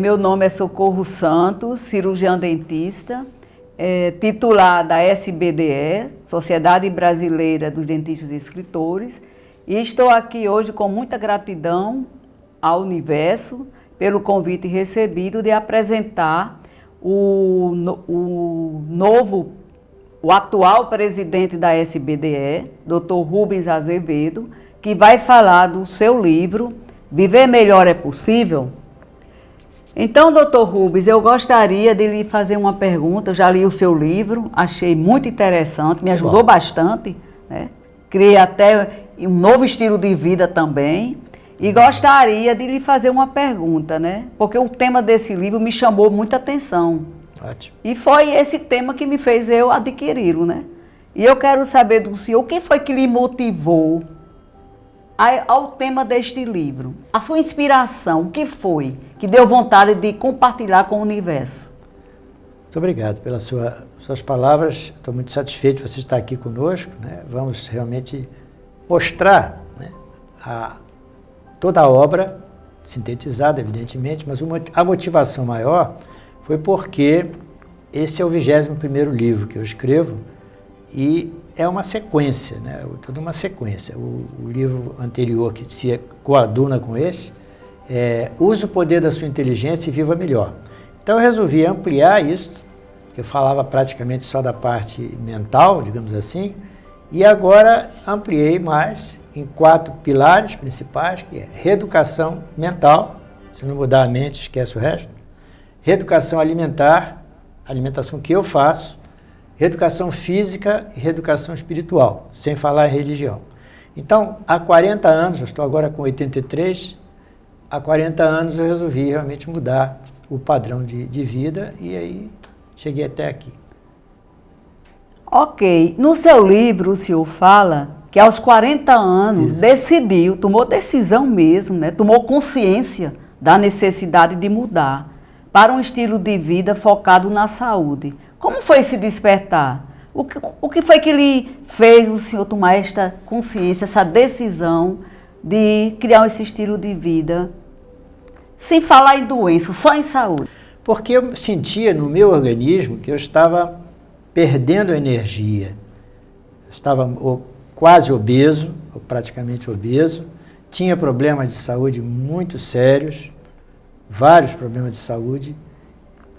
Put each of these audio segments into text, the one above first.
Meu nome é Socorro Santos, cirurgiã dentista, titular da SBDE, Sociedade Brasileira dos Dentistas e Escritores, e estou aqui hoje com muita gratidão ao universo pelo convite recebido de apresentar o atual presidente da SBDE, Dr. Rubens Azevedo, que vai falar do seu livro Viver Melhor é Possível? Então, doutor Rubens, eu gostaria de lhe fazer uma pergunta. Eu já li o seu livro, achei muito interessante, me ajudou bastante, né? Criei até um novo estilo de vida também. E gostaria de lhe fazer uma pergunta, né? Porque o tema desse livro me chamou muita atenção. Ótimo. E foi esse tema que me fez eu adquiri-lo, né? E eu quero saber do senhor, o que foi que lhe motivou ao tema deste livro? A sua inspiração, o que foi que deu vontade de compartilhar com o universo? Muito obrigado pelas suas palavras. Estou muito satisfeito de você estar aqui conosco, né? Vamos realmente mostrar, né, toda a obra, sintetizada, evidentemente, mas a motivação maior foi porque esse é o 21º livro que eu escrevo e é uma sequência, né? Toda uma sequência. O livro anterior, que se coaduna com esse, Use o Poder da Sua Inteligência e Viva Melhor. Então eu resolvi ampliar isso, que eu falava praticamente só da parte mental, digamos assim, e agora ampliei mais em 4 pilares principais, que é reeducação mental, se não mudar a mente, esquece o resto, reeducação alimentar, alimentação que eu faço, reeducação física e reeducação espiritual, sem falar em religião. Então, há 40 anos, eu estou agora com 83, há 40 anos eu resolvi realmente mudar o padrão de vida e aí cheguei até aqui. Ok. No seu livro, o senhor fala que aos 40 anos decidiu, tomou decisão mesmo, né? Tomou consciência da necessidade de mudar para um estilo de vida focado na saúde. Como foi esse despertar? O que foi que lhe fez o senhor tomar esta consciência, essa decisão de criar esse estilo de vida, sem falar em doença, só em saúde? Porque eu sentia no meu organismo que eu estava perdendo energia. Eu estava quase obeso, ou praticamente obeso, tinha problemas de saúde muito sérios, vários problemas de saúde,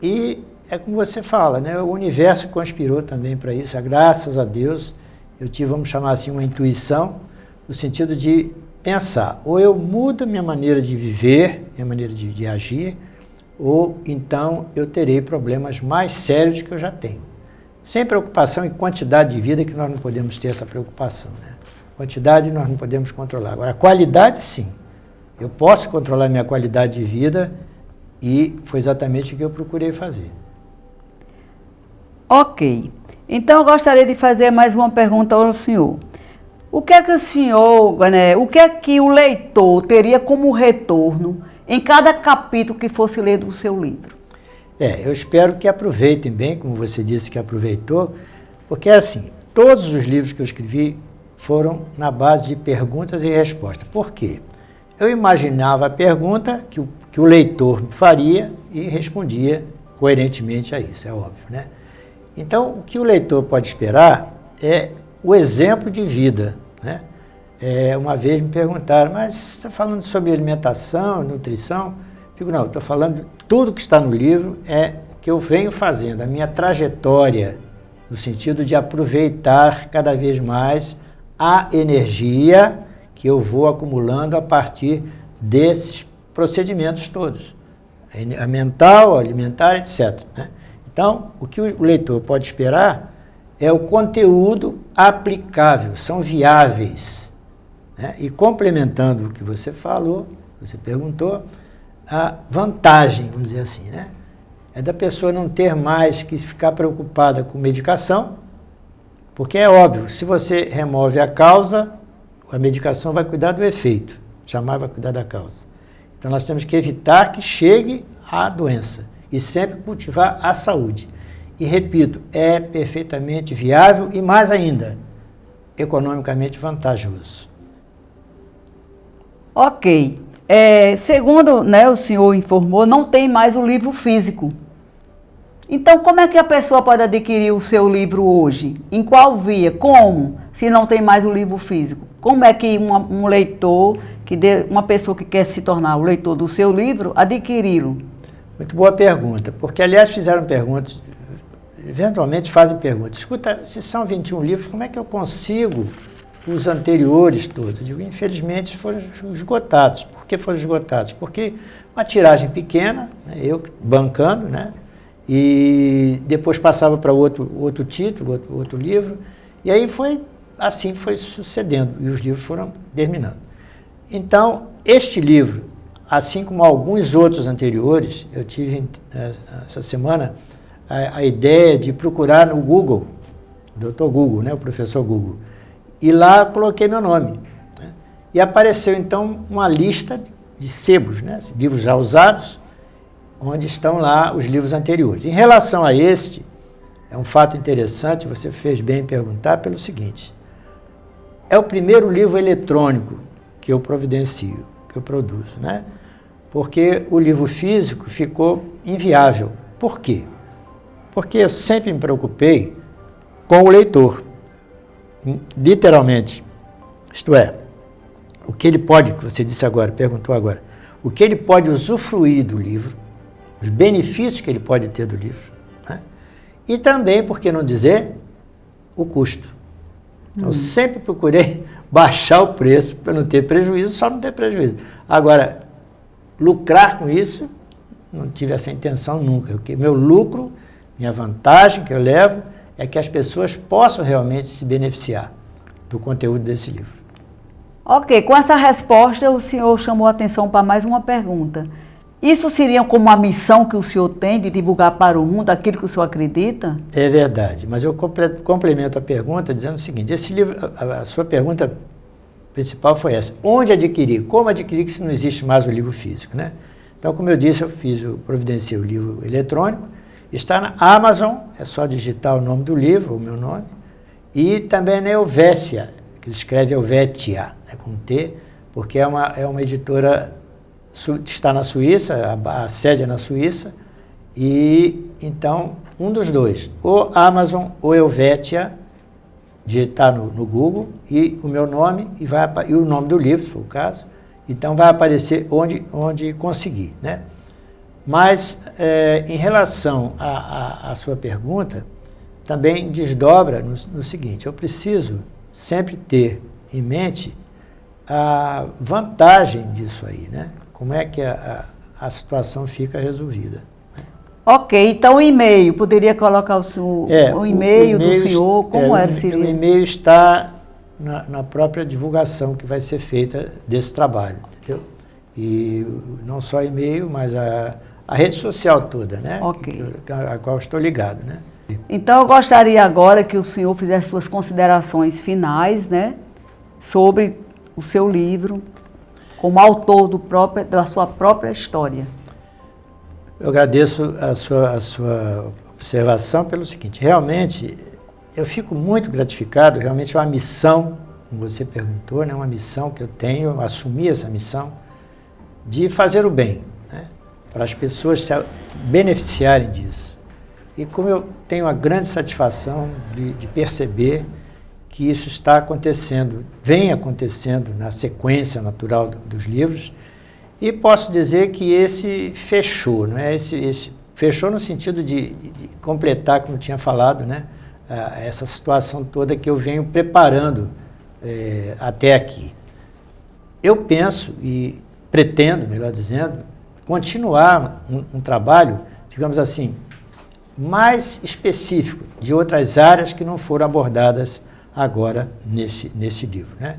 e é como você fala, né? O universo conspirou também para isso, graças a Deus, eu tive, vamos chamar assim, uma intuição, no sentido de pensar, ou eu mudo minha maneira de viver, minha maneira de agir, ou então eu terei problemas mais sérios que eu já tenho. Sem preocupação em quantidade de vida, que nós não podemos ter essa preocupação, né? Quantidade nós não podemos controlar. Agora, a qualidade, sim. Eu posso controlar minha qualidade de vida e foi exatamente o que eu procurei fazer. Ok. Então, eu gostaria de fazer mais uma pergunta ao senhor. O que é que o senhor, né, o que é que o leitor teria como retorno em cada capítulo que fosse ler do seu livro? Eu espero que aproveitem bem, como você disse que aproveitou, porque assim, todos os livros que eu escrevi foram na base de perguntas e respostas. Por quê? Eu imaginava a pergunta que o leitor faria e respondia coerentemente a isso, é óbvio, né? Então, o que o leitor pode esperar é o exemplo de vida, né? Uma vez me perguntaram, mas você está falando sobre alimentação, nutrição? Eu digo, não, estou falando, tudo que está no livro é o que eu venho fazendo, a minha trajetória, no sentido de aproveitar cada vez mais a energia que eu vou acumulando a partir desses procedimentos todos, a mental, a alimentar, etc., né? Então, o que o leitor pode esperar é o conteúdo aplicável, são viáveis, né? E complementando o que você falou, você perguntou, a vantagem, vamos dizer assim, né? É da pessoa não ter mais que ficar preocupada com medicação, porque é óbvio, se você remove a causa, a medicação vai cuidar do efeito, jamais vai cuidar da causa. Então nós temos que evitar que chegue à doença e sempre cultivar a saúde. E repito, é perfeitamente viável e mais ainda, economicamente vantajoso. Ok. Segundo, né, o senhor informou, não tem mais o livro físico. Então, como é que a pessoa pode adquirir o seu livro hoje? Em qual via? Como? Se não tem mais o livro físico. Como é que um leitor, uma pessoa que quer se tornar o leitor do seu livro, adquiri-lo? Muito boa pergunta, porque, aliás, fizeram perguntas, eventualmente fazem perguntas. Escuta, se são 21 livros, como é que eu consigo os anteriores todos? Eu digo, infelizmente, foram esgotados. Por que foram esgotados? Porque uma tiragem pequena, né, eu bancando, né? E depois passava para outro título, outro livro, e aí assim foi sucedendo, e os livros foram terminando. Então, este livro, assim como alguns outros anteriores, eu tive essa semana a ideia de procurar no Google, Dr. Google, né, o professor Google, e lá coloquei meu nome, né, e apareceu então uma lista de sebos, né, livros já usados, onde estão lá os livros anteriores. Em relação a este, é um fato interessante, você fez bem em perguntar, pelo seguinte: é o primeiro livro eletrônico que eu providencio, que eu produzo, né? Porque o livro físico ficou inviável. Por quê? Porque eu sempre me preocupei com o leitor, literalmente. Isto é, o que ele pode, que você disse agora, perguntou agora, o que ele pode usufruir do livro, os benefícios que ele pode ter do livro, né? E também, por que não dizer, o custo. Eu sempre procurei baixar o preço para não ter prejuízo, só não ter prejuízo. Agora, lucrar com isso, não tive essa intenção nunca. Porque meu lucro, minha vantagem que eu levo, é que as pessoas possam realmente se beneficiar do conteúdo desse livro. Ok, com essa resposta o senhor chamou a atenção para mais uma pergunta. Isso seria como uma missão que o senhor tem de divulgar para o mundo aquilo que o senhor acredita? É verdade, mas eu complemento a pergunta dizendo o seguinte: esse livro, a sua pergunta principal foi essa: onde adquirir? Como adquirir, que se não existe mais o livro físico, né? Então, como eu disse, eu providenciei o livro eletrônico, está na Amazon, é só digitar o nome do livro, o meu nome, e também na Helvétia, que se escreve Helvetia, né, com T, porque é uma editora, está na Suíça, a sede é na Suíça, e então um dos dois, ou Amazon ou Helvetia, digitar no Google, e o meu nome, e o nome do livro, se for o caso, então vai aparecer onde conseguir, né? Mas, em relação à sua pergunta, também desdobra no seguinte: eu preciso sempre ter em mente a vantagem disso aí, né? Como é que a situação fica resolvida. Ok, então o e-mail, poderia colocar o e-mail do senhor, como seria? O e-mail está na própria divulgação que vai ser feita desse trabalho, entendeu? E não só e-mail, mas a rede social toda, né? Ok. A qual estou ligado, né? Então eu gostaria agora que o senhor fizesse suas considerações finais, né? Sobre o seu livro, como autor da sua própria história. Eu agradeço a sua observação pelo seguinte: realmente eu fico muito gratificado, realmente é uma missão, como você perguntou, né, uma missão que eu tenho, eu assumi essa missão de fazer o bem, né, para as pessoas se beneficiarem disso. E como eu tenho a grande satisfação de perceber que isso está acontecendo, vem acontecendo na sequência natural dos livros, e posso dizer que esse fechou, não é? Esse fechou no sentido de completar, como eu tinha falado, né? Essa situação toda que eu venho preparando até aqui. Eu penso e pretendo, melhor dizendo, continuar um trabalho, digamos assim, mais específico de outras áreas que não foram abordadas agora nesse livro, né?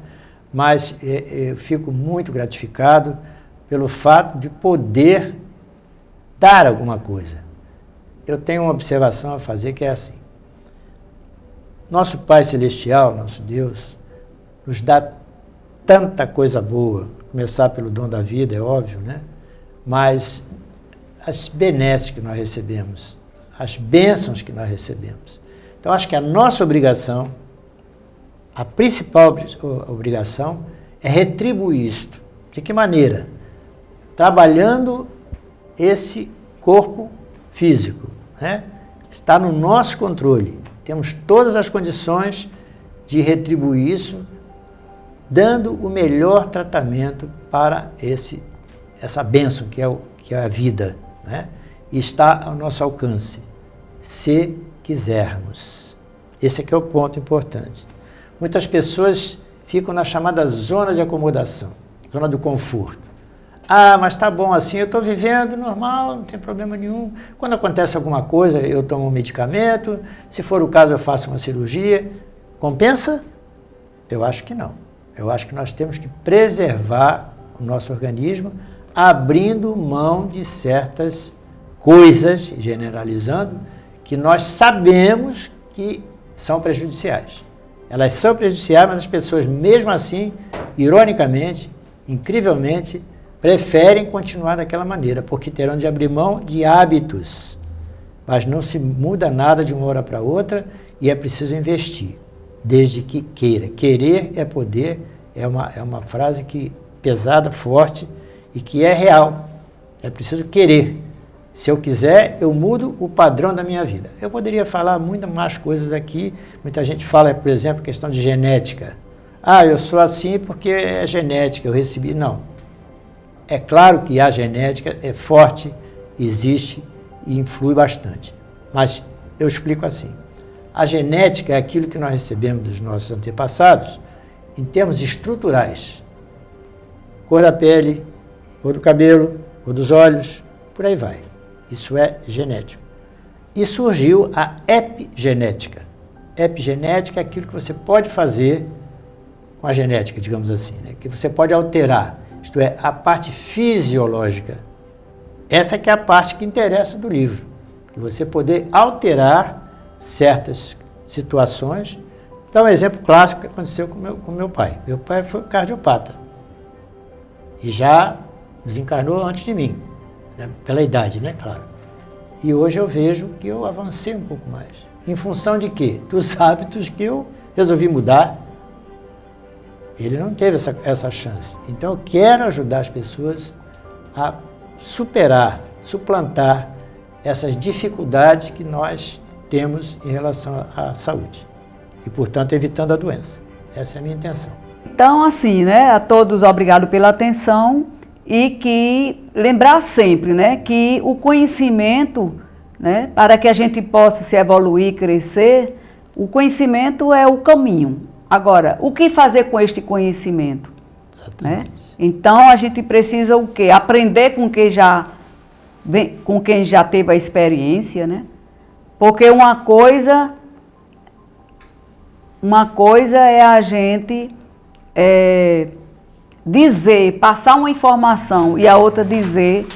Mas eu fico muito gratificado pelo fato de poder dar alguma coisa. Eu tenho uma observação a fazer que é assim: nosso Pai Celestial, nosso Deus, nos dá tanta coisa boa, começar pelo dom da vida, é óbvio, né? Mas as benesses que nós recebemos, as bênçãos que nós recebemos. Então, acho que a nossa obrigação, a principal obrigação, é retribuir isto. De que maneira? trabalhando esse corpo físico, né? Está no nosso controle. Temos todas as condições de retribuir isso, dando o melhor tratamento para essa bênção que é a vida, né? E está ao nosso alcance, se quisermos. Esse aqui é o ponto importante. Muitas pessoas ficam na chamada zona de acomodação, zona do conforto. Ah, mas tá bom assim, eu estou vivendo normal, não tem problema nenhum. Quando acontece alguma coisa, eu tomo um medicamento, se for o caso, eu faço uma cirurgia. Compensa? Eu acho que não. Eu acho que nós temos que preservar o nosso organismo, abrindo mão de certas coisas, generalizando, que nós sabemos que são prejudiciais. Elas são prejudiciais, mas as pessoas, mesmo assim, ironicamente, incrivelmente, preferem continuar daquela maneira, porque terão de abrir mão de hábitos. Mas não se muda nada de uma hora para outra e é preciso investir, desde que queira. Querer é poder, é uma frase pesada, forte e que é real. É preciso querer. Se eu quiser, eu mudo o padrão da minha vida. Eu poderia falar muitas mais coisas aqui. Muita gente fala, por exemplo, questão de genética. Ah, eu sou assim porque é genética, eu recebi. Não. É claro que a genética é forte, existe e influi bastante. Mas eu explico assim. A genética é aquilo que nós recebemos dos nossos antepassados em termos estruturais. Cor da pele, cor do cabelo, cor dos olhos, por aí vai. Isso é genético. E surgiu a epigenética. Epigenética é aquilo que você pode fazer com a genética, digamos assim, né? Que você pode alterar, isto é, a parte fisiológica. Essa que é a parte que interessa do livro. Você poder alterar certas situações. Dá um exemplo clássico que aconteceu com meu pai. Meu pai foi cardiopata e já desencarnou antes de mim, né? Pela idade, né? Claro. E hoje eu vejo que eu avancei um pouco mais. Em função de quê? Dos hábitos que eu resolvi mudar. Ele não teve essa chance. Então eu quero ajudar as pessoas a superar, suplantar essas dificuldades que nós temos em relação à saúde. E, portanto, evitando a doença. Essa é a minha intenção. Então, assim, né, a todos obrigado pela atenção e que lembrar sempre, né, que o conhecimento, né, para que a gente possa se evoluir, crescer, o conhecimento é o caminho. Agora, o que fazer com este conhecimento? Exatamente. Né? Então, a gente precisa o quê? Aprender com quem já teve a experiência, né? Porque uma coisa é a gente dizer, passar uma informação e a outra dizer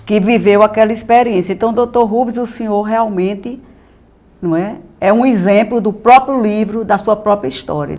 que viveu aquela experiência. Então, Dr. Rubens, o senhor realmente, não é um exemplo do próprio livro, da sua própria história.